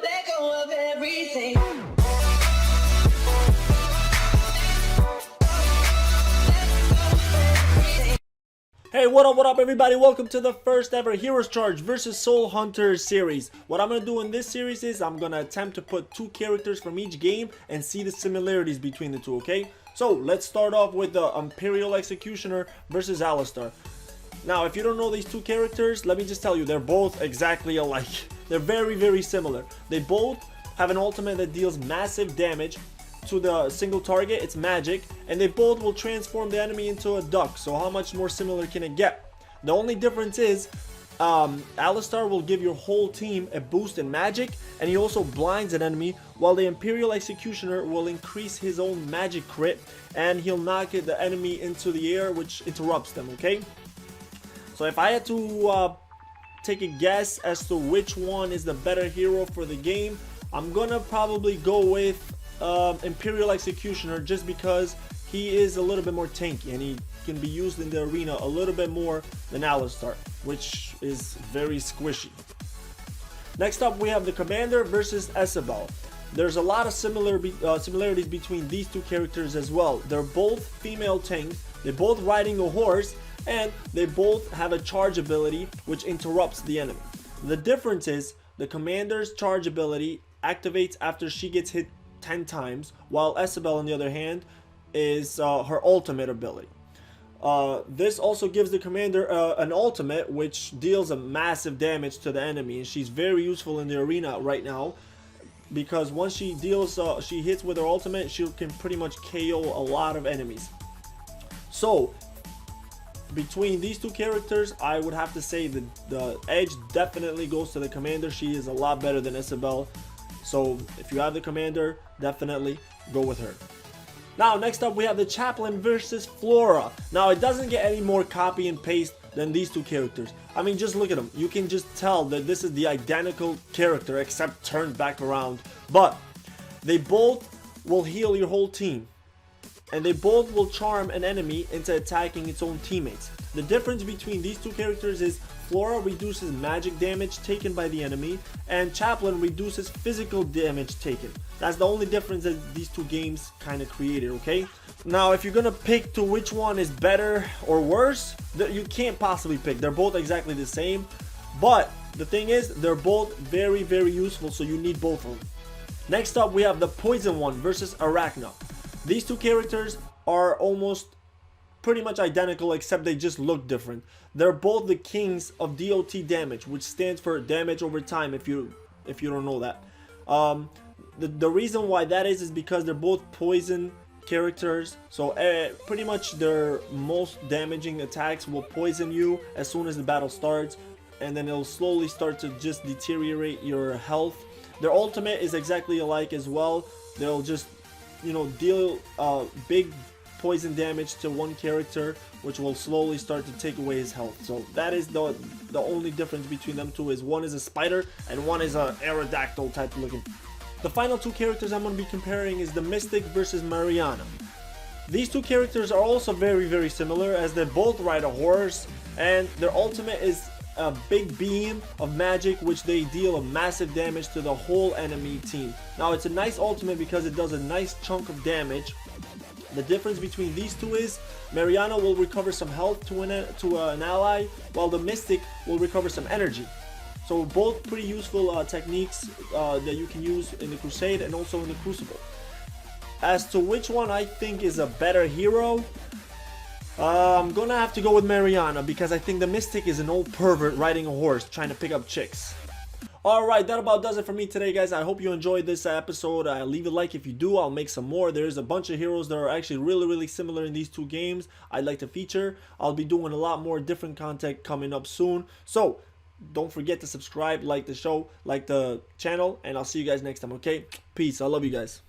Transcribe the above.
let go of everything. Hey, what up everybody? Welcome to the first ever Heroes Charge versus Soul Hunters series. What I'm gonna do in this series is I'm gonna attempt to put two characters from each game and see the similarities between the two, okay? So let's start off with the Imperial Executioner versus Alistar. Now, if you don't know these two characters, let me just tell you, they're both exactly alike. They're very similar. They both have an ultimate that deals massive damage to the single target. It's magic, and they both will transform the enemy into a duck. So how much more similar can it get? The only difference is Alistar will give your whole team a boost in magic, and he also blinds an enemy, while the Imperial Executioner will increase his own magic crit, and he'll knock the enemy into the air, which interrupts them, okay? So if I had to take a guess as to which one is the better hero for the game, I'm gonna probably go with Imperial Executioner, just because he is a little bit more tanky and he can be used in the arena a little bit more than Alistar, which is very squishy. Next up, we have the Commander versus Isabel. There's a lot of similarities between these two characters as well. They're both female tanks, they're both riding a horse, and they both have a charge ability which interrupts the enemy. The difference is the Commander's charge ability activates after she gets hit 10 times, while Isabel, on the other hand, is her ultimate ability. This also gives the Commander an ultimate which deals a massive damage to the enemy, and she's very useful in the arena right now, because once she deals, she hits with her ultimate, she can pretty much KO a lot of enemies. So between these two characters, I would have to say that the edge definitely goes to the Commander. She is a lot better than Isabel. So if you have the Commander, definitely go with her. Now, next up, we have the Chaplain versus Flora. Now, it doesn't get any more copy and paste than these two characters. I mean, just look at them. You can just tell that this is the identical character, except turned back around. But they both will heal your whole team, and they both will charm an enemy into attacking its own teammates. The difference between these two characters is Flora reduces magic damage taken by the enemy, and Chaplain reduces physical damage taken. That's the only difference that these two games kind of created, okay? Now, if you're gonna pick to which one is better or worse, you can't possibly pick. They're both exactly the same, but the thing is, they're both very useful, so you need both of them. Next up, we have the Poison One versus Arachna. These two characters are almost pretty much identical, except they just look different. They're both the kings of DOT damage, which stands for damage over time, if you don't know that. The reason why that is because they're both poison characters, so pretty much their most damaging attacks will poison you as soon as the battle starts, and then it'll slowly start to just deteriorate your health. Their ultimate is exactly alike as well. They'll just, you know, deal big poison damage to one character, which will slowly start to take away his health. So that is the only difference between them two, is one is a spider and one is a Aerodactyl type looking. The final two characters I'm going to be comparing is the Mystic versus Mariana. These two characters are also very similar, as they both ride a horse, and their ultimate is a big beam of magic which they deal a massive damage to the whole enemy team. Now, it's a nice ultimate because it does a nice chunk of damage. The difference between these two is Mariana will recover some health to an ally, while the Mystic will recover some energy. So both pretty useful techniques that you can use in the Crusade and also in the Crucible. As to which one I think is a better hero, I'm gonna have to go with Mariana, because I think the Mystic is an old pervert riding a horse trying to pick up chicks. Alright, that about does it for me today, guys. I hope you enjoyed this episode. Leave a like if you do. I'll make some more. There's a bunch of heroes that are actually really similar in these two games I'd like to feature. I'll be doing a lot more different content coming up soon. So don't forget to subscribe, like the show, like the channel, and I'll see you guys next time, okay? Peace. I love you guys.